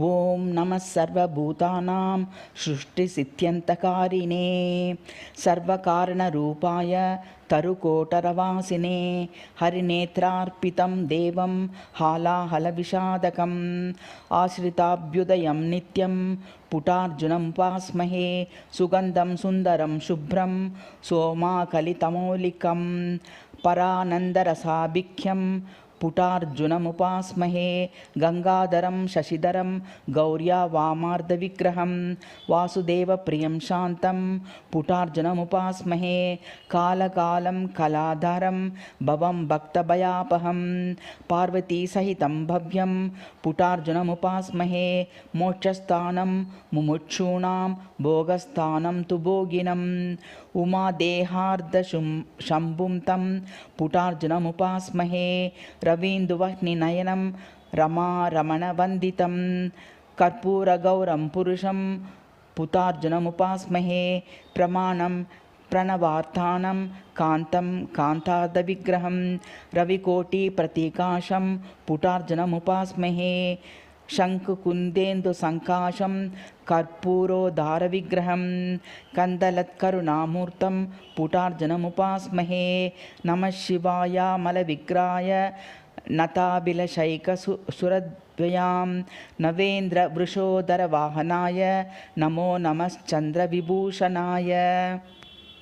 ओम नमः सर्वभूतानां सृष्टिसिद्ध्यन्तकारिणे सर्वकारणरूपाय तरुकोटरवासिने हरिनेत्रार्पितं देवं हालाहलविषादकम् आश्रिताभ्युदयं नित्यं पुटार्जुनमुपास्महे सुगन्धं सुन्दरं शुभ्रं सोमाकलितमौलिकं परानन्दरसाभिख्यं पुटार्जुनमुपास्महे गंगाधरं शशिधरं गौर्या वामार्धविग्रहं वासुदेवप्रियं शान्तं पुटार्जुनमुपास्महे कालकालं कलाधरं भवं भक्तभयापहं पार्वतीसहितं भव्यं पुटार्जुनमुपास्महे मोक्षस्थानं मुमुक्षूणां भोगस्थानं तु भोगिनम् उमादेहार्धशम्भुं तं पुटार्जुनमुपास्महे रवीन्दुवह्निनयनं रमारमणवन्दितं कर्पूरगौरं पुरुषं पुटार्जुनमुपास्महे प्रमाणं प्रणवार्थानं कान्तं कान्तार्धविग्रहं रविकोटिप्रतीकाशं पुटार्जुनमुपास्महे शङ्कुकुन्देन्दुसङ्काशं कर्पूरोदारविग्रहं कन्दलत्करुणामूर्तं पुटार्जुनमुपास्महे नमः शिवाय मलविग्रहाय नताभिलषैकसुरद्वयां नवेन्द्रवृषोदरवाहनाय नमो नमश्चन्द्रविभूषणाय।